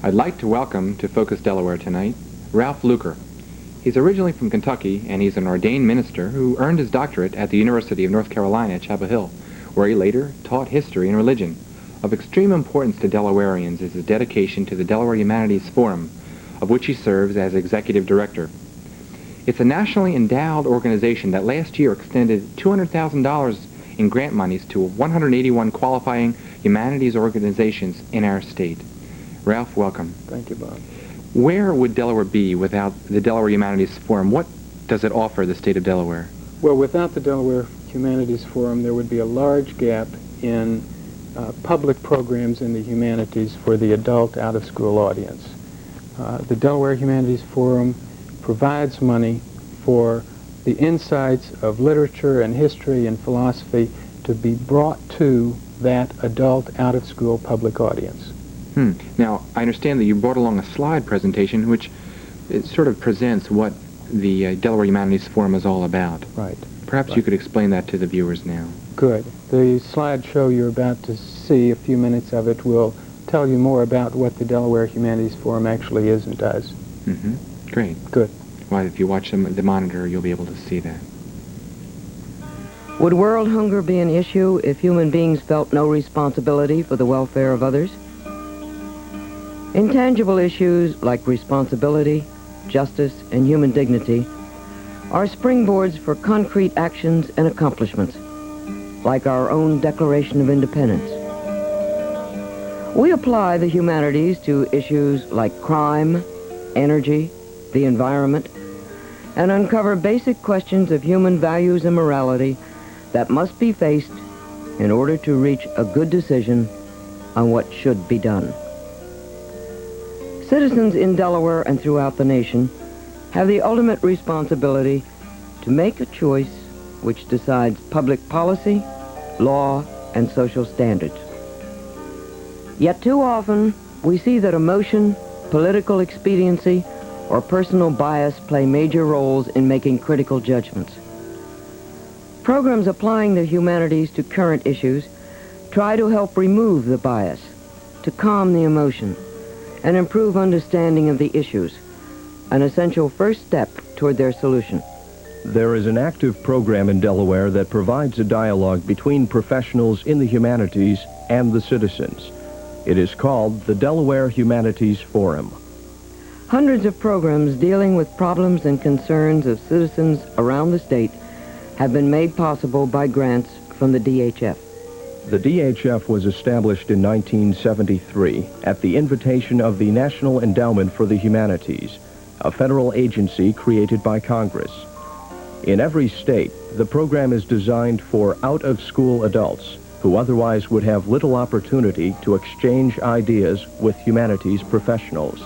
I'd like to welcome to Focus Delaware tonight Ralph Luker. He's originally from Kentucky, and he's an ordained minister who earned his doctorate at the University of North Carolina at Chapel Hill, where he later taught history and religion. Of extreme importance to Delawareans is his dedication to the Delaware Humanities Forum, of which he serves as executive director. It's a nationally endowed organization that last year extended $200,000 in grant monies to 181 qualifying humanities organizations in our state. Ralph, welcome. Thank you, Bob. Where would Delaware be without the Delaware Humanities Forum? What does it offer the state of Delaware? Well, without the Delaware Humanities Forum, there would be a large gap in public programs in the humanities for the adult out-of-school audience. The Delaware Humanities Forum provides money for the insights of literature and history and philosophy to be brought to that adult out-of-school public audience. Now, I understand that you brought along a slide presentation which it sort of presents what the Delaware Humanities Forum is all about. Right. Perhaps you could explain that to the viewers now. Good. The slideshow you're about to see, a few minutes of it, will tell you more about what the Delaware Humanities Forum actually is and does. Great. Good. Well, if you watch the monitor, you'll be able to see that. Would world hunger be an issue if human beings felt no responsibility for the welfare of others? Intangible issues like responsibility, justice, and human dignity are springboards for concrete actions and accomplishments, like our own Declaration of Independence. We apply the humanities to issues like crime, energy, the environment, and uncover basic questions of human values and morality that must be faced in order to reach a good decision on what should be done. Citizens in Delaware and throughout the nation have the ultimate responsibility to make a choice which decides public policy, law, and social standards. Yet too often, we see that emotion, political expediency, or personal bias play major roles in making critical judgments. Programs applying the humanities to current issues try to help remove the bias, to calm the emotion, and improve understanding of the issues, an essential first step toward their solution. There is an active program in Delaware that provides a dialogue between professionals in the humanities and the citizens. It is called the Delaware Humanities Forum. Hundreds of programs dealing with problems and concerns of citizens around the state have been made possible by grants from the DHF. The DHF was established in 1973 at the invitation of the National Endowment for the Humanities, a federal agency created by Congress. In every state, the program is designed for out-of-school adults who otherwise would have little opportunity to exchange ideas with humanities professionals.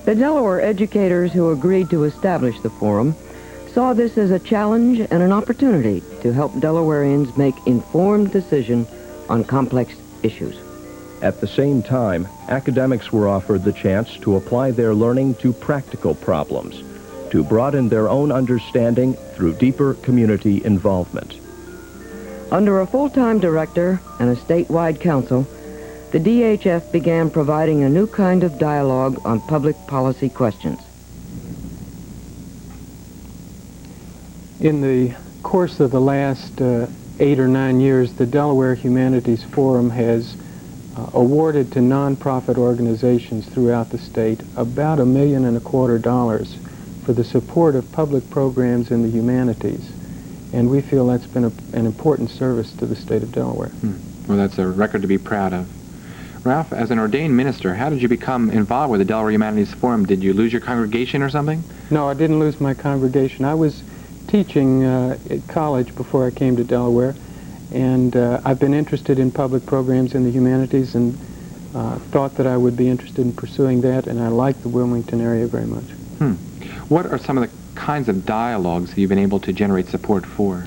The Delaware educators who agreed to establish the forum saw this as a challenge and an opportunity to help Delawareans make informed decisions on complex issues. At the same time, academics were offered the chance to apply their learning to practical problems, to broaden their own understanding through deeper community involvement. Under a full-time director and a statewide council, the DHF began providing a new kind of dialogue on public policy questions. In the course of the last 8 or 9 years, the Delaware Humanities Forum has awarded to nonprofit organizations throughout the state about $1.25 million for the support of public programs in the humanities. And we feel that's been an important service to the state of Delaware. Well, that's a record to be proud of. Ralph, as an ordained minister, how did you become involved with the Delaware Humanities Forum? Did you lose your congregation or something? No, I didn't lose my congregation. I was teaching at college before I came to Delaware, and I've been interested in public programs in the humanities and thought that I would be interested in pursuing that, and I like the Wilmington area very much. What are some of the kinds of dialogues that you've been able to generate support for?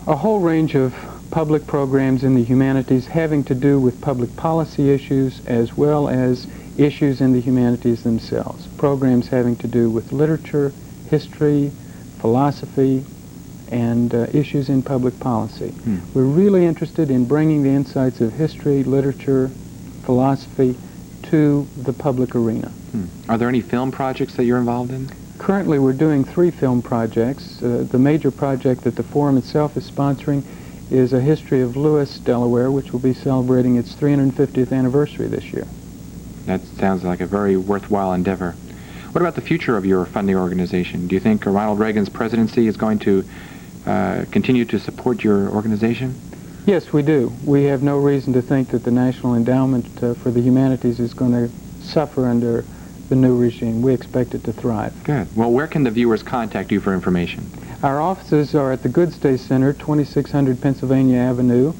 A whole range of public programs in the humanities having to do with public policy issues as well as issues in the humanities themselves. Programs having to do with literature, history, philosophy, and issues in public policy. We're really interested in bringing the insights of history, literature, philosophy into the public arena. Are there any film projects that you're involved in? Currently, we're doing 3 film projects. The major project that the Forum itself is sponsoring is A History of Lewis, Delaware, which will be celebrating its 350th anniversary this year. That sounds like a very worthwhile endeavor. What about the future of your funding organization? Do you think Ronald Reagan's presidency is going to continue to support your organization? Yes, we do. We have no reason to think that the National Endowment for the Humanities is going to suffer under the new regime. We expect it to thrive. Good. Well, where can the viewers contact you for information? Our offices are at the Goodsday Center, 2600 Pennsylvania Avenue,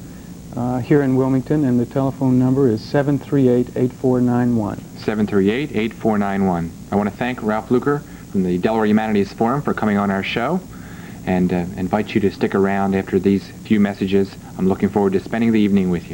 here in Wilmington, and the telephone number is 738-8491. 738-8491. I want to thank Ralph Luker from the Delaware Humanities Forum for coming on our show, and invite you to stick around after these few messages. I'm looking forward to spending the evening with you.